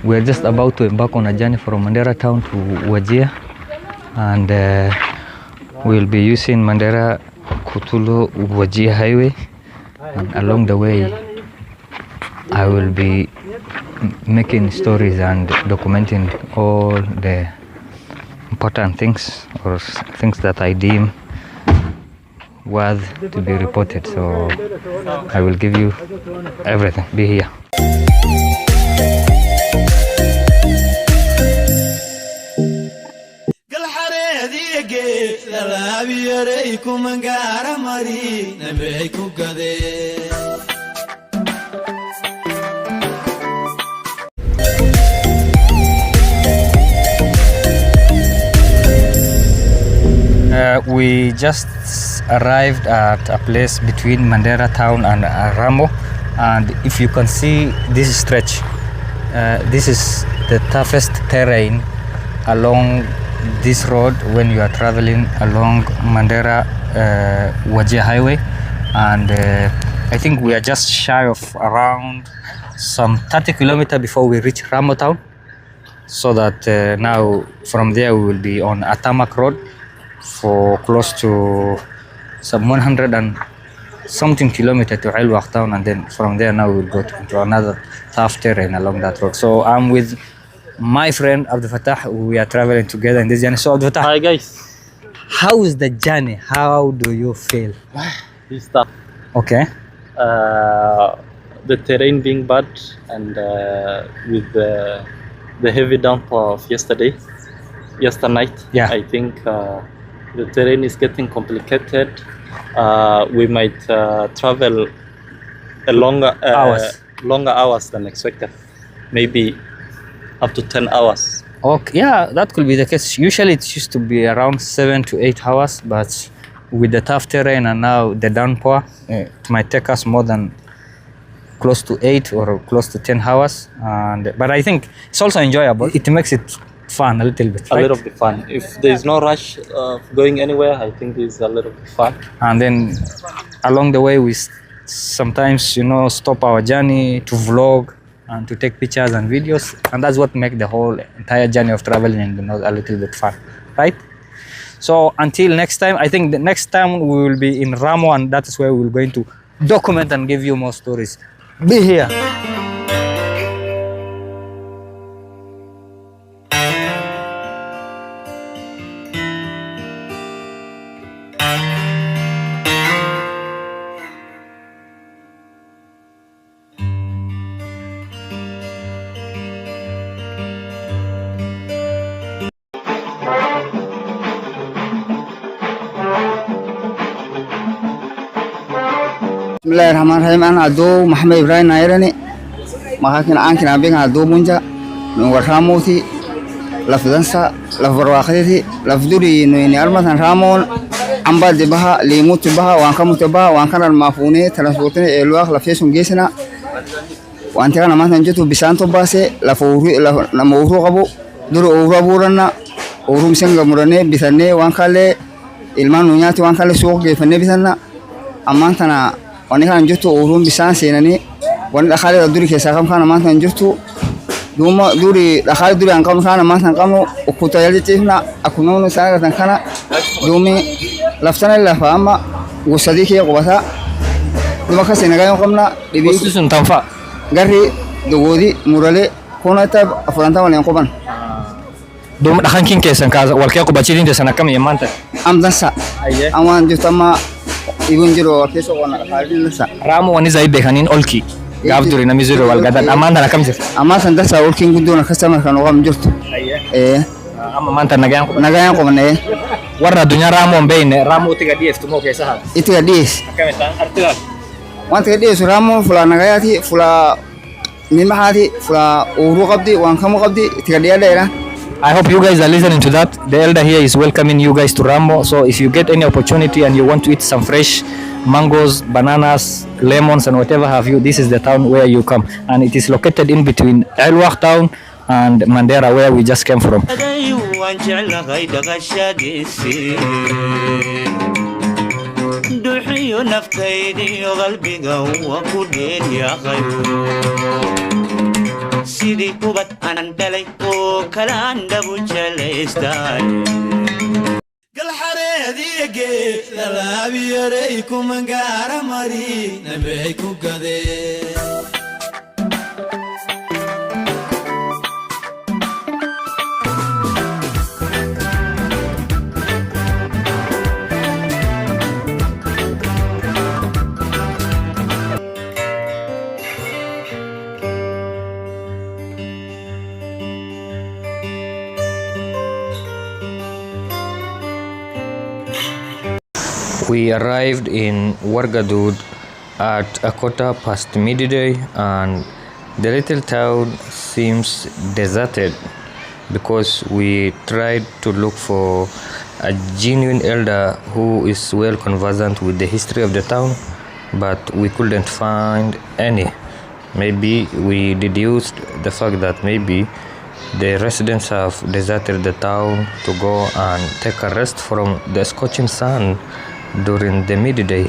we're just about to embark on a journey from Mandera town to Wajir, and we'll be using Mandera Kutulo Wajir highway, and along the way I will be making stories and documenting all the important things or things that I deem worth to be reported. So I will give you everything. Be here. We just arrived at a place between Mandera town and Rhamu, and if you can see this stretch, this is the toughest terrain along this road when you are traveling along Mandera Wajir highway, and I think we are just shy of around some 30 kilometers before we reach Rhamu town, so that now from there we will be on a tarmac road for close to some 100 and something kilometers to Ilwaq town, and then from there now we'll go to another tough terrain along that road. So I'm with my friend Abdul Fattah. We are traveling together in this journey. So Abdul Fattah, hi guys. How is the journey? How do you feel? It's tough. Okay. The terrain being bad, and with the heavy downpour of yesterday night, yeah, I think the terrain is getting complicated. We might travel a longer hours than expected, maybe up to 10 hours. Okay, yeah, that could be the case. Usually it used to be around 7 to 8 hours, but with the tough terrain and now the downpour, it might take us more than close to 8 or close to 10 hours. But I think it's also enjoyable. It makes it fun a little bit, right? A little bit fun. If there is no rush going anywhere, I think it's a little bit fun. And then along the way we sometimes, stop our journey to vlog and to take pictures and videos, and that's what makes the whole entire journey of traveling a little bit fun, right? So until next time, I think the next time we will be in Rhamu, and that is where we're going to document and give you more stories. Be here. Bismillahirrahmanirrahim. Ana ado Muhammad Ibrahim nairani makakin ankin abin ado munja no Rhamuti lafdansa lafwarwaqati lafduri no ini armatan Rhamon amba dibaha limut baha wan kamut baha wan kana mafune transportne elwaq lafesun gesina wan tana matan jetu bisanto base lafuru la mawru qabu duru uraburana urum senga murane bisane wan kale ilman nunyati wan kale suq gefane bisana amantana wani kan jirtu urun bisan senani wani dakhali duri ke sakam kana mantan jirtu duma duri dakhali duri an kam kana mantan kamu ukuta yalitifna akunono saga tan kana dumi laftana la fama usadiki qobata duma ka senaga qomna dibi Susun tanfa gari dogodi murale konata afranta wala qoban dum dakhan kin kesan kaza walke ko bacilin de sanakam yamanta amdansa awan jutama ibun jiro keso wana halin sa Rhamu wani zai bekanin olki gabduri na mizuro walgadan amanda na kamjir amma san da sa olkin gudona customer kan wam jirtu amma manta nagayan ko ne warra dunya Rhamu mbeine Rhamu tiga dies tumo kesa ha itiga dies akametan artigal wan tiga dies Rhamu fula nagayati fula nimahati fula uru qabdi wan kamu qabdi itiga dia daira. I hope you guys are listening to that. The elder here is welcoming you guys to Rhamu. So if you get any opportunity and you want to eat some fresh mangoes, bananas, lemons and whatever have you, this is the town where you come. And it is located in between Ilwaq town and Mandera, where we just came from. sidii ubad aanan dhalay oo kala andhabu jelaystaan galxareediige lalaabiyaray kumangaara mari nabay ku gadeen We arrived in Wargadud at 1:15 midday, and the little town seems deserted because we tried to look for a genuine elder who is well conversant with the history of the town, but we couldn't find any. Maybe we deduced the fact that maybe the residents have deserted the town to go and take a rest from the scorching sun during the midday,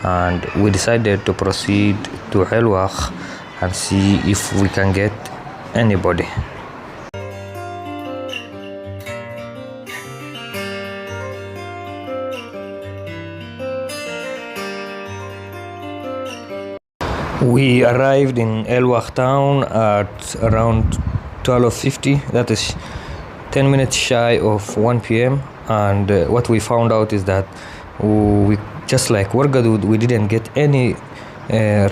and we decided to proceed to Helwach and see if we can get anybody. We arrived in Helwach town at around 12:50, that is 10 minutes shy of 1 p.m. and what we found out is that we, just like Wargadud, we didn't get any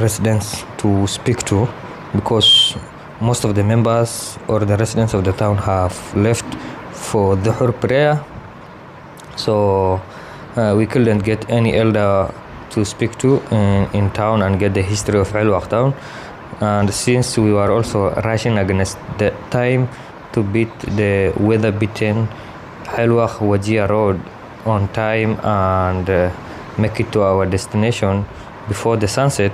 residents to speak to because most of the members or the residents of the town have left for the Dhuhr prayer, so we couldn't get any elder to speak to in town and get the history of Helwach town. And since we were also rushing against the time to beat the weather-beaten Helwach Wajir road on time and make it to our destination before the sunset,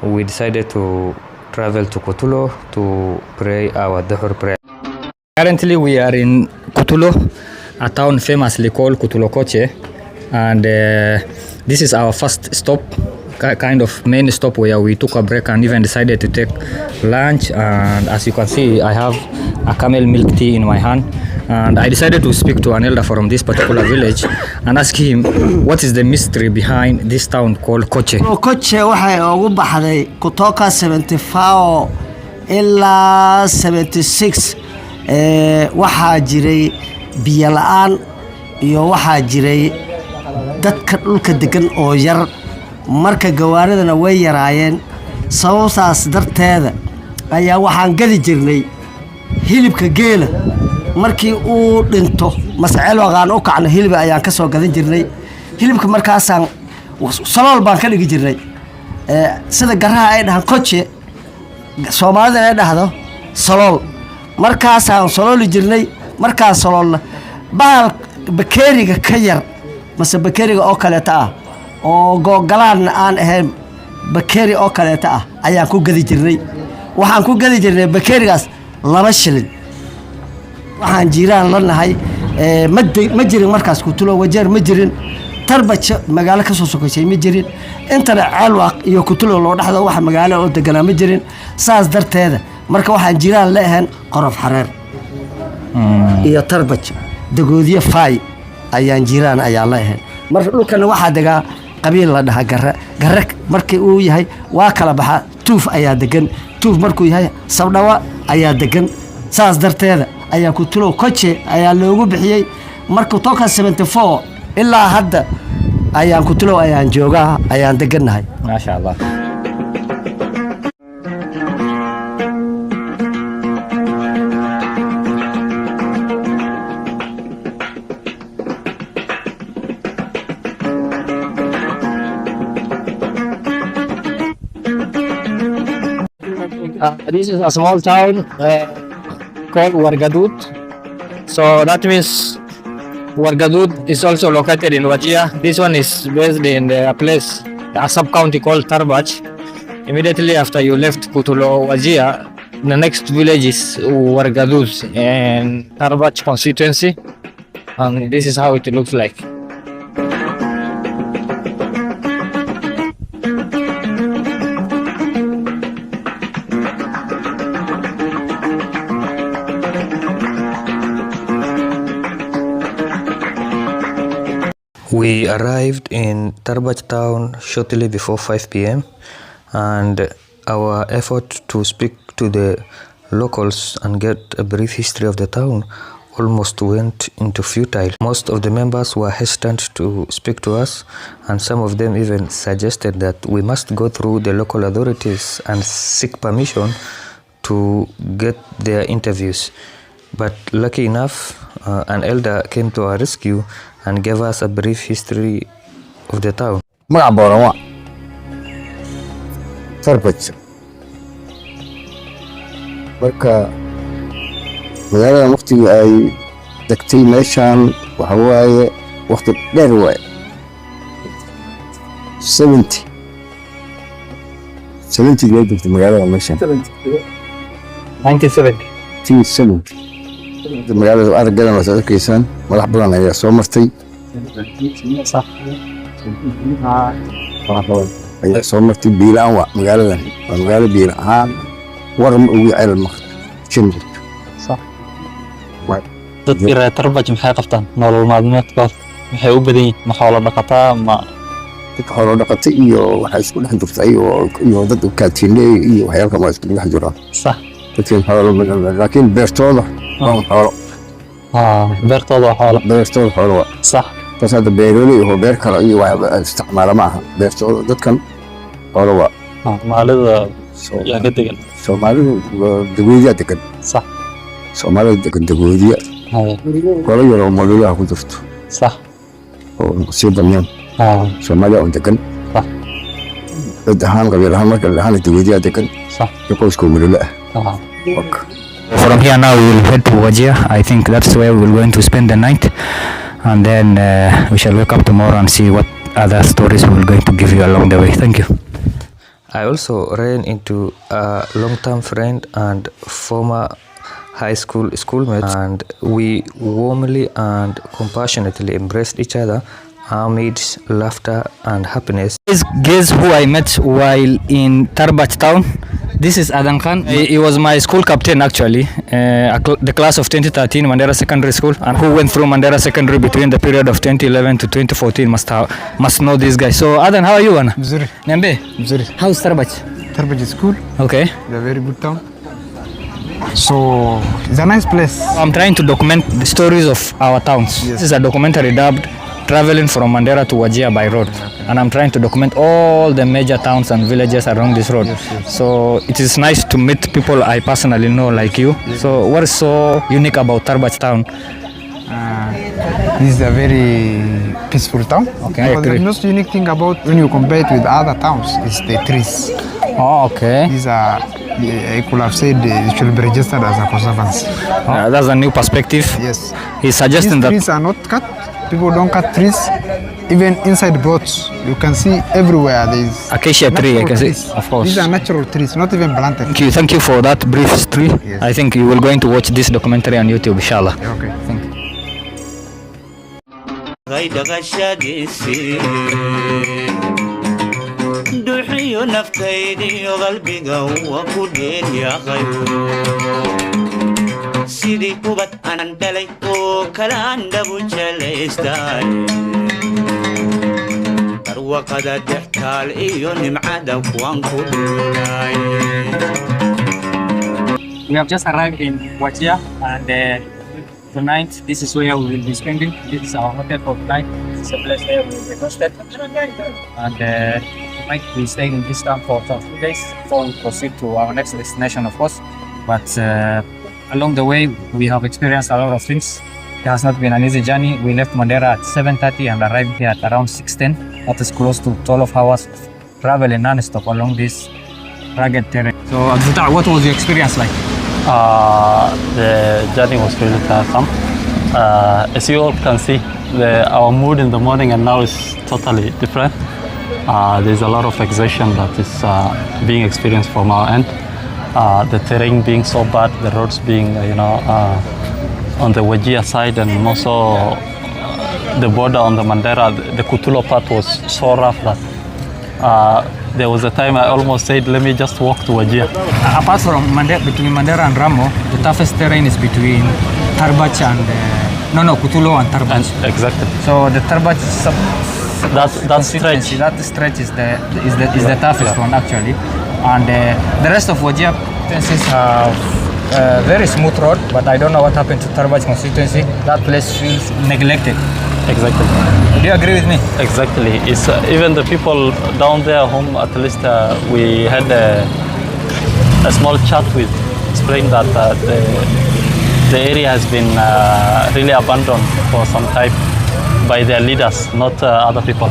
we decided to travel to Kutulo to pray our Dhuhr prayer. Currently we are in Kutulo, a town famously called Kutulo Koche, and this is our first stop, kind of main stop where we took a break and even decided to take lunch. And as you can see, I have a camel milk tea in my hand, and I decided to speak to an elder from this particular village and ask him what is the mystery behind this town called Koche. Koche waxay ugu baxday kutoka 74 ilaa 76 waxaa jiray biyo la'aan iyo waxaa jiray dadka dhulka degan oo yar, marka gawaaridana way yaraayeen. sababtaas darteeda ayaa waxaan gadi jirnay hilibka geela markii uu dhinto mas'aal waqaan u kacna hilib ayaan ka soo gadan jirnay. hilibka markaasaan salool baan ka dhigi jirnay, sida garaha ay dhahan Koche, Soomaalida ay dhahdo salool. markaasaan salooli jirnay. markaas saloolna baal bakeeriga ka yar mase bakeeriga oo kaleeta ah oo googalaan aan ahayn bakeeri oo kaleeta ah ayaan ku gadi jirnay. waxaan ku gadi jirnay bakeerigaas 2 shilin. waxaan jiraan la nahay ma jirin markaas Kutulo Wajir ma jirin, Tarbaj magaalo ka soo sokoysay ma jirin, intana Helwach iyo Kutulo loo dhaxdo wax magaalo oo deganaa ma jirin. saas darteeda marka waxaan jiraan la ahayn qorof xareer iyo Tarbaj dagoodiye faay ayaan jiraan ayaa la ahayn. marka dhulkana waxaa degaa qabiil la dhaha garre markii uu yahay waa kala baxa. tuuf ayaa degan, tuuf markuu yahay sabdhawa ayaa degan. saas darteeda ayaa Kutulo Koche ayaa loogu bixiyay. markuu toka 74 ilaa hadda ayaan Kutulo ayaan joogaa, ayaan degannahay. Masha Allah. This is a small town called Wargadud. So that means Wargadud is also located in Wajir. This one is based in a place, a sub-county called Tarbaj. Immediately after you left Kutulo Wajir, the next village is Wargadud and Tarbaj constituency. And this is how it looks like. We arrived in Tarbaj town shortly before 5 p.m. and our effort to speak to the locals and get a brief history of the town almost went into futile. Most of the members were hesitant to speak to us, and some of them even suggested that we must go through the local authorities and seek permission to get their interviews. But lucky enough, an elder came to our rescue and gave us a brief history of the town. Tarbaj. Marka magaalada waqtiga ay degtay meeshaan waxa waaye waqti dheer waaye 70 way degtay magaalada meeshaan 1970 magaalada araggadan waa arkaysan madax badan ayaa soo martay ayaa soo martay biilaan waa magaaladan waa magaalo biilaan warma ugu ceel maqd jimid dadkii reer Tarbaj maxay qabtaan nolol maalmeedkooda maxay u badan yihiin ma xoolo dhaqataa ma dadka xoolo dhaqata iyo waxa isku dhex jirtay iyo dad u kaatiinay iyo waxyaabo kale isku dhex jiraan sax dadkii xoolo laakiin beertooda waa xoolo beertooda xoolo sax bas hada beeroley oo beer kale iyo waxa isticmaala ma aha beertooda dadkan xoolo waa maalida yaa ka degan Soomaalidu dagoodiya degan sax Soomaalida degan dagoodiya kala yaro maalida ku jirto sax oo si banaan Soomaaliya oo degan sax dadhaan qabiilaha marka lahaan dagoodiya degan sax qoysku maalida From here now we will head to Wajir. I think that's where we will going to spend the night, and then we shall wake up tomorrow and see what other stories we will going to give you along the way. Thank you. I also ran into a long-term friend and former high school schoolmate, and we warmly and compassionately embraced each other amidst laughter and happiness. Guess who I met while in Tarbaj town? This is Adan Khan. He was my school captain actually, the class of 2013 Mandera Secondary School, and who went through Mandera Secondary between the period of 2011 to 2014 must know this guy. So Adan, how are you, Anna? Mzuri. Nembe? Mzuri. How's Tarbaj? Tarbaj is cool. Okay. It's a very good town. So it's a nice place. I'm trying to document the stories of our towns. Yes. This is a documentary dubbed Traveling from Mandera to Wajir by road, and I'm trying to document all the major towns and villages around this road. Yes. So it is nice to meet people I personally know like you. Yes. So what is so unique about Tarbaj town? This is a very peaceful town. Okay, I But agree. the most unique thing about when you compare it with other towns is the trees. Oh, okay. These are, I could have said it should be registered as a conservancy. That's a new perspective. Yes. He's suggesting These that. trees are not cut. People don't cut trees. Even inside boats, you can see everywhere there is Acacia tree, I natural can see, trees. of course. These are natural trees, not even planted. Thank you for that brief history. Yes. I think you will going to watch this documentary on YouTube, inshallah. Okay. Thank you. duxiyo naftaydiyo qalbiga waa ku dheelyaaqay sidii kubad aanan dhalay oo kalaan dhabu jelaystay barwaqada dhextaal iyo nimcada kuwan ku dhulay. We have just arrived in Wajir, and tonight this is where we will be spending. This is our hotel for tonight. This is a place where we will be hosted, and tonight we stay in this town for 2 days before we proceed to our next destination, of course. But along the way, we have experienced a lot of things. It has not been an easy journey. We left Mandera at 7:30 and arrived here at around 6:10. That is close to 12 hours of traveling non-stop along this rugged terrain. So, Abdullah, what was your experience like? The journey was really tiresome. As you all can see, our mood in the morning and now is totally different. There's a lot of exertion that is being experienced from our end. The terrain being so bad, the roads being, on the Wajir side, and also the border on the Mandera, the Kutulo part was so rough that there was a time I almost said, let me just walk to Wajir. Apart from between Mandera and Rhamu, the toughest terrain is between Tarbaj and Kutulo and Tarbaj. Exactly. So the Tarbaj That stretch. That stretch is the toughest one actually, and the rest of Wajir constituencies have very smooth road. But I don't know what happened to Tarbaj constituency. That place feels neglected. Exactly. Do you agree with me? Exactly. It's even the people down there home. At least we had a small chat with, explained that the area has been really abandoned for some time by their leaders, not other people.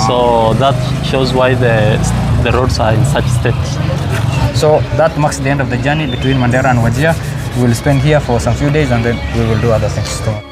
So that shows why the roads are in such state. So that marks the end of the journey between Mandera and Wajir. We will spend here for some few days and then we will do other things tomorrow.